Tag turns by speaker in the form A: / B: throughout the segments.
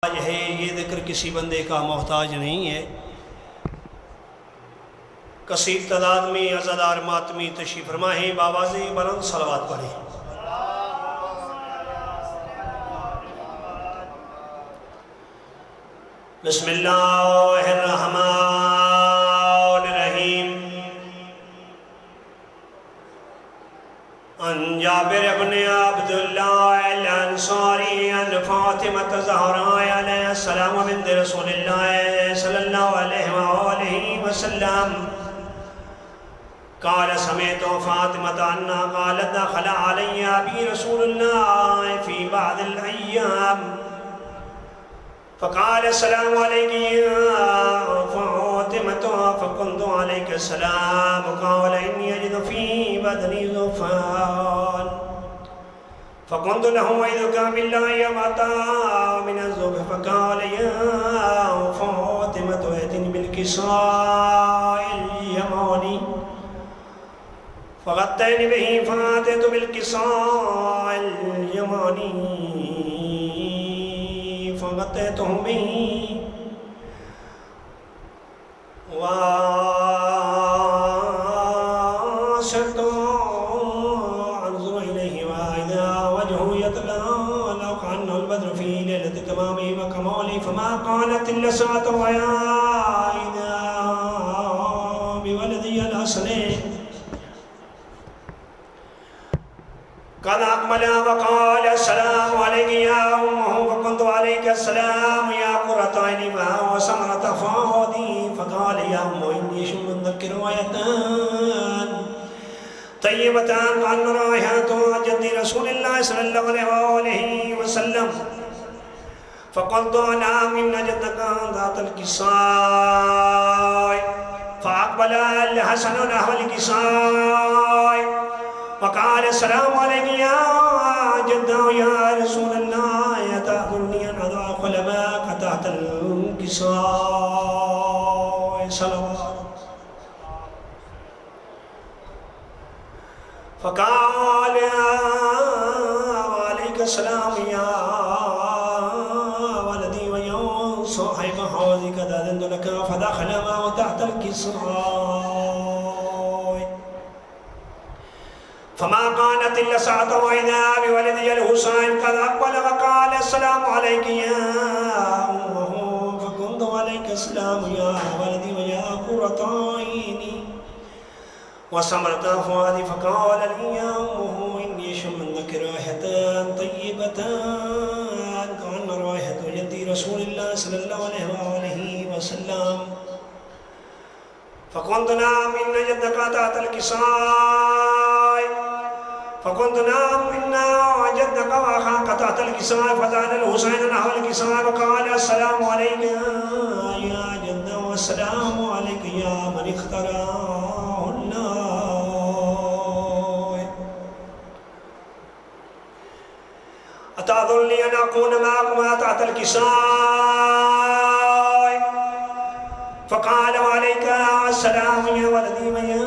A: है। ये जिक्र किसी बंदे का मोहताज नहीं है। कसीर तादाद में अज़ादार मातमी तशरीफ़ फरमा है। बावाज़े बुलंद सलवात पढ़े। बिस्मिल्लाहिर्रहमानिर्रहीम। अन जाबिर इब्न अब्दुल्लाह अल-अंसारी अन फातिमा ज़हरा अलैहिस्सलाम बिन्त रसूलिल्लाह सल्लल्लाहु अलैहि वसल्लम क़ाल समिअतु फातिमा अन्ना क़ालत दख़ल अलैया अबी रसूलुल्लाह फ़ी बअदिल अय्याम फ़क़ाल अस्सलामु अलैकी या फातिमा फ़क़ुल्तु अलैका अस्सलाम क़ाल इन्नी अजिदु फ़ी बदनी ज़ुफ़ान फ़क़ुल्तु लहु अइज़ुका बिल्लाहि अता मिन ज़ुफ़ फ़क़ाल या फातिमा अतिनी बिल-किसाइल यमानी फ़ग़त्तैनी बिही फ़अतैतु बिल-किसाइल यमानी फ़ग़त्तैतुहु बिही वअशरतु अनज़ुरु इलैहि वइज़ा वजहुहु यतलअ लौ कअन्नहुल बद्रु फ़ी लैलति तमामिही व कमालिही फ़मा कानत इल्ला सअतन व इज़ा बिवलदिहिल हसन क़द अक़बल वक़ाल अस्सलामु अलैकी या उम्मह फ़क़ुल्तु अलैका अस्सलाम या क़ुर्रता ऐनी व समरता फ़ुआदी फ़क़ाल या उम्म इन्नी अशम्मु मुद्दक्किर आयतन तय्यबतन कअन्न राइहतु जद्दी रसूलिल्लाह सल्लल्लाहु अलैहि वसल्लम फ़क़ुल्तु नअम इन्न जद्दका ज़ातल किसाय फ़अक़बल अल-हसन नहवल किसाय फ़क़ाल अस्सलामु अलैकी या जद्दा या रसूलल्लाह अतअमुरनी अन अदख़ुल माअक तहतल किसाय सलवात फ़क़ाल वअलैका अस्सलाम या वलदी व या साहिब हौज़ि क़द अज़नतु लक फ़दख़ल माअहु तहतल किसाय फ़मा कानत इल्ला सअतन व इज़ा बिवलदिहिल हुसैन क़द अक़बल वक़ाल अस्सलामु अलैकी या उम्मह फ़क़ुल्तु अलैका अस्सलाम या वलदी व या क़ुर्रता ऐनी व समरता फ़ुआदी फ़क़ाल लि या उम्मह इन्नी अशम्मु राइहतन तय्यबतन कअन्न राइहतु जद्दी रसूलिल्लाह सल्लल्लाहु अलैहि वसल्लम फ़क़ुल्तु नअम इन्न जद्दका तहतल किसाय फ़क़ुल्तु नअम इन्न जद्दका व अख़ाका तहतल किसाय फ़ज़ादल हुसैन नहवल किसाय फ़क़ाल अस्सलामु अलैका या जद्दा व अस्सलामु अलैका या मन इख़्तरअहुल्लाह अतअज़ुन्नी अन अकून मअकुमा तहतल किसाय फ़क़ाल वअलैका अस्सलाम या वलदी व या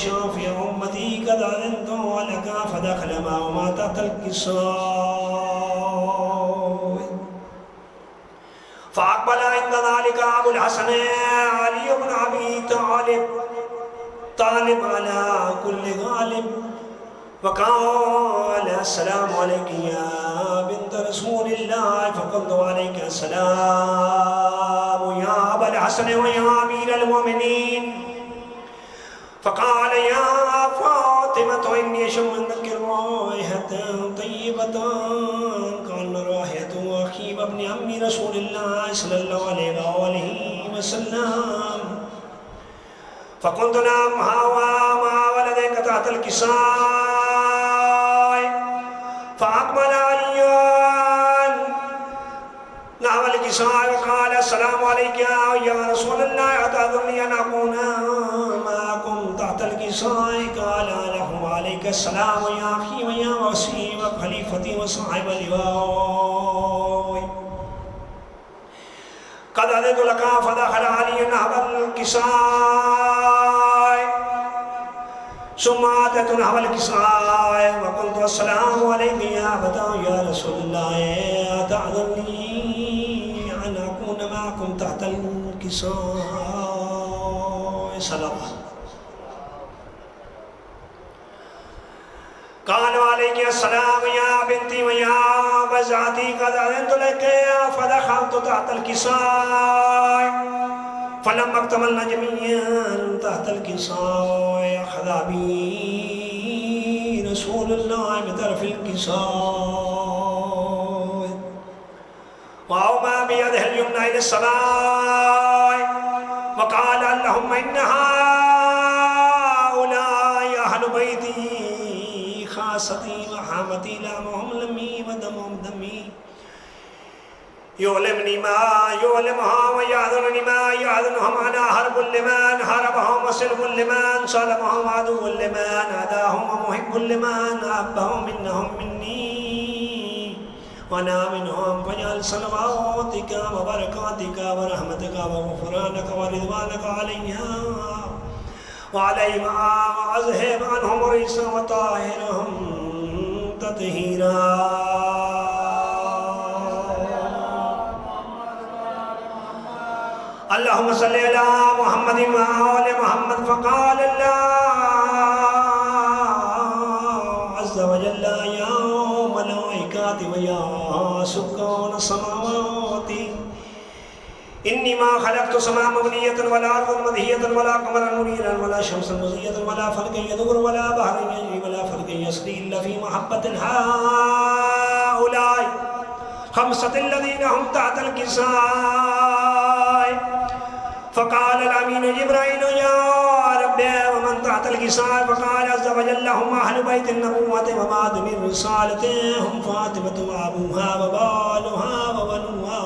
A: शाफ़िअ उम्मती क़द अज़नतु लक फ़दख़ल मअहुमा तहतल किसाय फ़अक़बल इंद ज़ालिका अबुल हसन अली इब्न अबी तालिब अला कुल्लि ग़ालिब वक़ाल अस्सलामु अलैकी या बिन्त रसूलिल्लाह फ़क़ुल्तु अलैका अस्सलाम या अबल हसन व या अमीरल मोमिनीन फ़क़ाल या फ़ातिमा इन्नी अशम्मु राइहतन तय्यबतन कअन्न राइहतु अख़ी व इब्न अम्मी रसूलिल्लाह सल्लल्लाहु अलैहि वसल्लम फ़क़ुल्तु नअम हावा मा वलदका तहतल किसाय फ़अक़बल अलिय्युन नहवल किसाय फ़क़ाल अस्सलामु अलैका या रसूलल्लाह अतअज़ुन्नी अन अकूना मअकुम तहतल किसाय क़ाल लहु अलैका अस्सलाम या अख़ी व या वसी व ख़लीफ़ती व साहिब लिवाय क़द अज़नतु लक फ़दख़ल अलिय्युन नहवल किसाय सुम्मा अतैतु नहवल किसाय व क़ुल्तु अस्सलामु अलैका या अबता या रसूलल्लाह अतअज़ुन्नी कुम तहतल किसाए सलावत काल वालेकुम अस्सलाम या बिन्ती व या बज़ाती क़द अज़नतु लका फदख़लतु तहतल किसाए फलम अक्तमलना जमीअन तहतल किसाए अख़ज़ा बी रसूलुल्लाह बितरफ़िल किसाए वअौमा बियदिहिल युमना इलस समाए वक़ाल अल्लाहुम्मा इन्ना हाउलाइ अहलु बैती खासती व हामती लामुहुम लम्मी व दमुहुम दम्मी युअल्लिमुनी मा युअल्लिमुहुम व यहज़ुरुनी मा यहज़ुरुहुम अना हर्बुल लिमन हरबहुम व सिल्बुल लिमन सलमहुम अदुव्वुल लिमन अदाहुम व मुहिब्बुल लिमन अहब्बहुम मिन्नहुम मिन्नी व अना मिन्हुम फजअल सलवातिका व बरकातिका व रहमतिका व ग़ुफ़रानका व रिज़वानका अलैना वअलैहिम वअज़हिब अन्हुम रिज्स व ताहिरहुम तत्हीरा अल्लाहुम्मा सल्लि अला मुहम्मदिन व आलि मुहम्मद फ़क़ाल अल्लाहु अज़्ज़ व जल्ला या मलाइकाति व या सुक्कान समावाति इन्नी मा खलक़्तु समा मबनियतन वला अर्दन मदहियतन वला क़मरन मुनीरन वला शम्सन मुज़य्यतन वला फ़ल्कन यदूर वला बहरन यजरी वला फ़ल्कन यसरी इल्ला फ़ी महब्बतिन हाउलाई ख़म्सतिल लज़ीना हुम तहतल किसाए फ़क़ाल अल-अमीन जिब्राईल या रब्बी व मन तहतल किसाए फ़क़ाल अज़्ज़ व जल्ला हुम अहलु बैतिन नबुव्वति व मादुनि रिसालति हुम फ़ातिमतु व अबूहा व बालुहा व बनुहा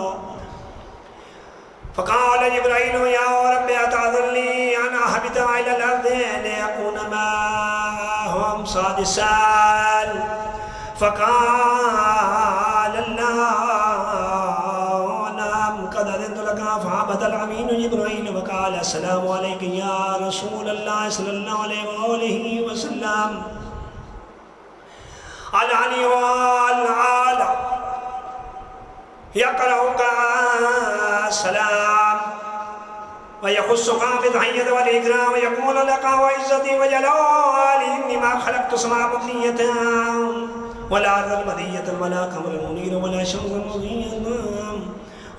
A: फ़क़ाल जिब्राईल या रब्बी अतअज़ुरनी अन अहबित इलल अर्दि लियकून माअहुम सादिसन फ़क़ाल अल्लाहु नअम क़द अज़नतु लका फ़अबतल अमीन जिब्राईल व क़ाल अस्सलामु अलैका या रसूलल्लाह सल्लल्लाहु अलैहि वसल्लम अल-अली वल-आला यक़रउका सलाम व यख़ुस्सुका बित-तहिय्यति वल-इकराम व यक़ूलु लका व इज़्ज़ती व जलाली इन्नी मा खलक़्तु समाअ मबनियतन वला अर्दन मदहियतन वला क़मरन मुनीरन वला शम्सन मुज़य्यतन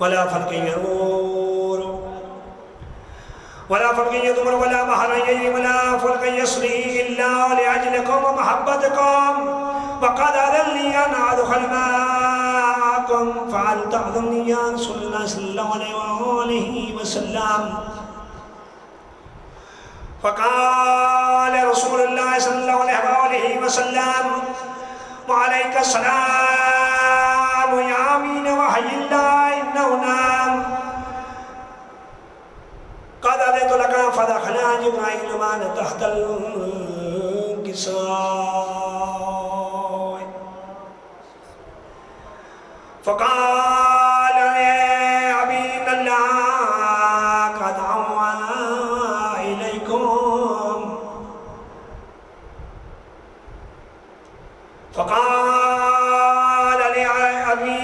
A: वला फ़ल्कन यदूर वला फ़ल्कन यदूर वला बहरन यजरी वला फ़ल्कन यसरी इल्ला लिअजलिकुम व महब्बतिकुम व क़द अज़ननी अन अदख़ुल माअकुम फ़हल तअज़ुरनी या रसूलल्लाह सल्लल्लाहु अलैहि वसल्लम फ़क़ाल रसूलुल्लाह सल्लल्लाहु अलैहि वसल्लम वअलैका अस्सलाम या अमीन वहयिल्लाह इन्नहु नाम क़द अज़नतु लका फ़दख़ला जिब्राईल माअना तहतल किसाए फ़क़ाल अबीन अल्लाह क़द अव्वा इलैकुम फ़क़ाल अबी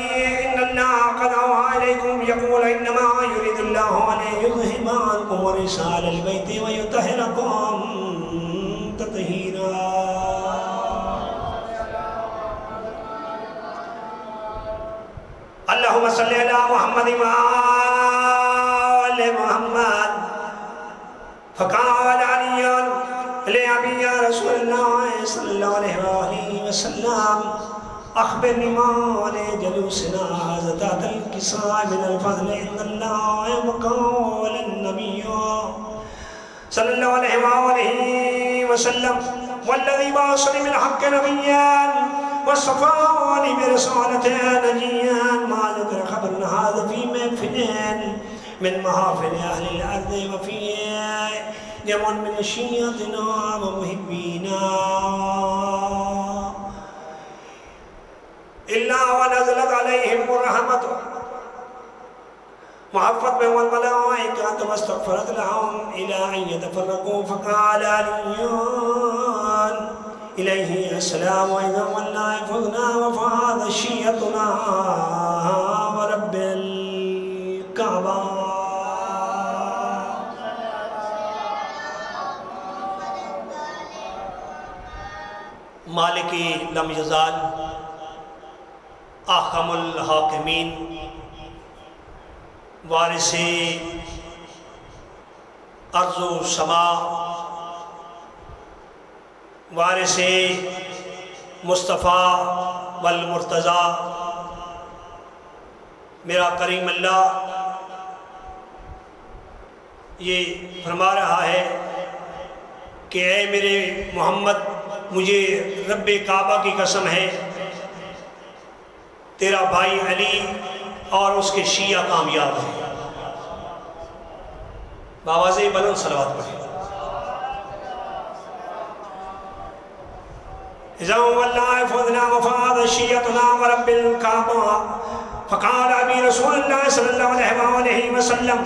A: इन्नल्लाह क़द अव्वा इलैकुम यक़ूलु इन्नमा युरीदुल्लाहु लियुज़हिबा अन्कुम रिजालल बैति व युतहिरकुम तत्हीरा अल्लाहुम्मा सल्लि अला मुहम्मदिन व आलि मुहम्मद फ़क़ाल अलियुन लिअबी या रसूलल्लाह सल्लल्लाहु अलैहि वसल्लम अख़बिरनी मा लिजलूसिना हाज़ा तहतल किसाए मिनल फ़ज़्लि इन्नल्लाह व क़ाल अन्नबिय्य सल्लल्लाहु अलैहि वसल्लम वल्लज़ी बअसनी बिल हक़्क़ि नबिय्यन वस्सफ़ानी बिरिसालतिही नजिय्यन मा ज़ुकिरा ख़बरुन हाज़ा फ़ी महफ़िलिन मिन महाफ़िल अहलिल अर्ज़ि व फ़ीहि जमउन मिन शिय्अतिना व मुहिब्बीना इल्ला व नज़लत अलैहिम रहमतु मुहफ़्फ़त वल मलाइकतु वस्तग़फ़रत लहुम इला अन यतफ़र्रक़ू फ़क़ाल अलियुन इलैहि अस्सलाम व इज़ा वल्ला फ़ुज़ना व फ़ाज़ शिय्अतुना व रब्बिल कअबा। मालिक लम यज़ाल अहकमुल हाकिमीन वारिसे अर्ज़ो समा वारिसे मुस्तफ़ा वल मुर्तज़ा, मेरा करीम अल्लाह ये फरमा रहा है कि ऐ मेरे मोहम्मद, मुझे रब्बे काबा की कसम है, तेरा भाई अली और उसके शिया कामयाब है। बावाज़े बुलंद सलवात पढ़े। फ़क़ाल अबी रसूलुल्लाह सल्लल्लाहु अलैहि वसल्लम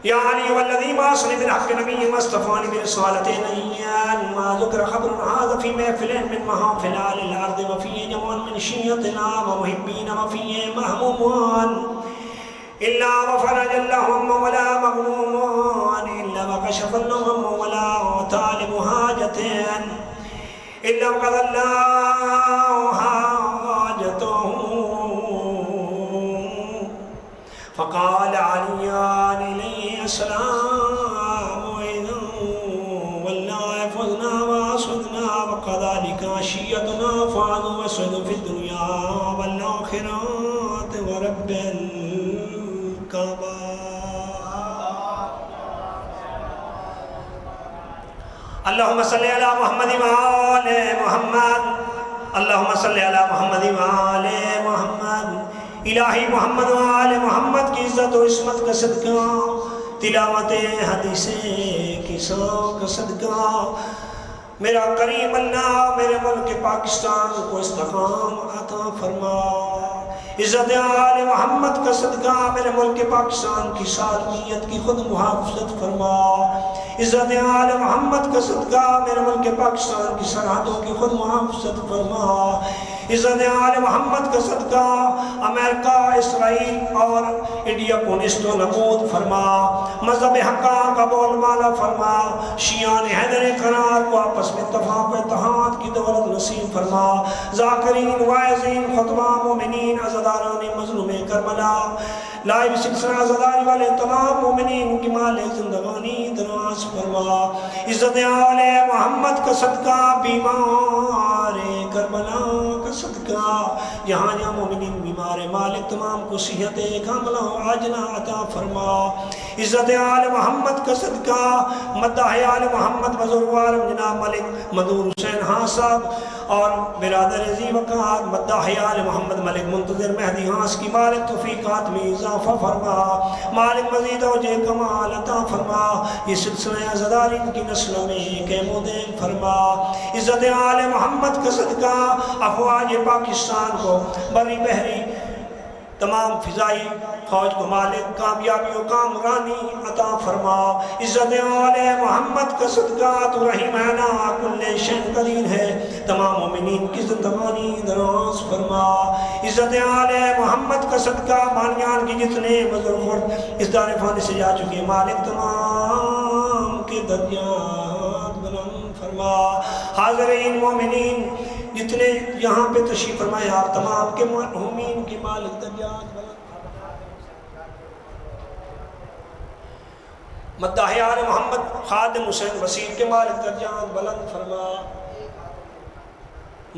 A: या अली वल्लज़ी बाअसनी बिल हक़्क़ि नबिय्यन वस्तफ़ानी बिरिसालतिन मा ज़ुकिरा ख़बरुन हाज़ा फ़ी महफ़िलिन मिन महाफ़िल अहलिल अर्ज़ि व फ़ीहि जमअन मिन शिय्यतिना व मुहिब्बीन व फ़ीहि महमूमान इल्ला व फ़रजल्लाहु अम्मा वला मग़मूमान इल्ला व कशफ़ल्लाहु अम्मा वला तालिबु हाजतिन इल्ला व क़ज़ल्लाहु हाजतहु। फ़क़ाल अलिय्युन अलैहिस्सलाम वल्लाहि फ़ुज़ना व असअदना व कज़ालिका शिय्यतुना फ़ाज़ू व असअदू फ़िद्दुनिया वल आख़िरति व रब्बिल काबा। अल्लाहुम्मा सल्लि अला मुहम्मद व आले मुहम्मद, अल्लाहुम्मा सल्लि अला मुहम्मद व आले मुहम्मद। इलाही मोहम्मद व आले मोहम्मद की इज़्ज़त और इस्मत का सदका, तिलावत हदीसे की शौक़ का सदका, मेरा करीम अल्लाह मेरे मुल्क पाकिस्तान को इस्तेकाम अता फरमा। इज़्ज़त आले मोहम्मद का सदका मेरे मुल्क पाकिस्तान की सालमियत की खुद मुहाफ़ज़त फरमा। इज़्ज़त आले मोहम्मद का सदका मेरे मुल्क पाकिस्तान की सरहदों की खुद मुहाफ़ज़त फरमा। इज़्ज़त आले मोहम्मद का सदका अमेरिका, इसराइल और इंडिया को निस्त नबूद फरमा। मज़हब हक़्क़ा का बोलबाला फरमा। शियान हैदर करार को आपस में इत्तफ़ाक़ व इत्तेहाद की दौलत नसीब फरमा। ज़ाकिरीन वाइज़ीन खुतबा मोमिनीन अज़ादारान मज़लूम करबला लाइव सिलसिला अज़ादारी वाले तमाम मोमिनीन की माले ज़िंदगानी दराज फरमा। इज़्ज़त आले मोहम्मद का सदका बीमार करबला का सदका जहाँ जहाँ मोमिनीन बीमार मालिक तमाम को सेहत कामिला आजना अता फरमा। इज़्ज़त आले मोहम्मद का सदका मद्दाह आले मोहम्मद बुज़ुर्ग आलम जनाब मलिक मदूर हुसैन हाँ साहब और बिरादर जी वक़ार मद्दाह आले मोहम्मद मलिक मुंतज़िर मेहदी हास की मालिक तौफ़ीक़ात में इज़ाफ़ा फरमा। मालिक मज़ीद औजे कमाल अता फरमा। ये सिलसिला अज़ादारी की नस्ल में क़यामत फरमा। इज़्ज़त आले मोहम्मद का सदका अफ़वाज पाकिस्तान को बरी बहरी तमाम फ़िज़ाई फ़ौज को मालिक कामयाबी और कामरानी अता फरमा। इज़्ज़त आले मोहम्मद का सदका तो रहीमाना कुल्ले शैन कदीर है, तमाम मोमिनीन की ज़िंदगानी दराज फरमा। इज़्ज़त आले मोहम्मद का सदका बानियान की जितने बुज़ुर्ग इस दारे फ़ानी से जा चुके मालिक तमाम के दर्जात बुलंद फरमा। हाज़रीन मोमिनीन जितने यहाँ पे तशरीफ़ फरमाए आप तमाम के मरहूमीन की मालिक दर्जात बुलंद। मद्दाह आले मोहम्मद खादिम हुसैन वसीर के मालिक दर्जात बुलंद फरमा।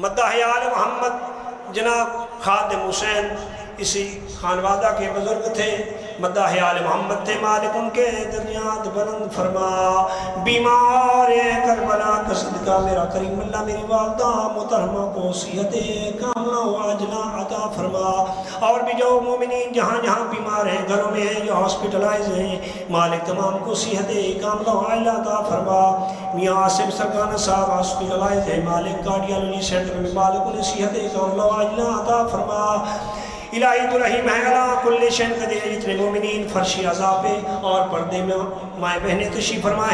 A: मद्दाह आले मोहम्मद जनाब खादिम हुसैन इसी खानवादा के बुजुर्ग थे। मद्दाह आले मोहम्मद थे मालिक उनके दर्जात बुलंद फरमा। बीमार करबला का सदका मेरा करीम अल्लाह मेरी वालदा मोहतरमा को सेहत कामला व आजना अता फरमा। और भी जो मोमिनीन जहाँ जहाँ बीमार हैं, घरों में हैं, जो हॉस्पिटलाइज हैं, मालिक तमाम को सेहत कामला व आला अता फरमा। मियाँ आसिफ सरगाना साहब हॉस्पिटलाइज है, मालिक कार्डियोलॉजी सेंटर में मालिक उन्हें सेहत कामला व आला अता फरमा। इलाही तो रहीम है अला कुल्ले शैन कदीर। जितने मोमिनीन फर्शी अज़ा पे और पर्दे में माए बहनें तशरीफ़ फरमाए।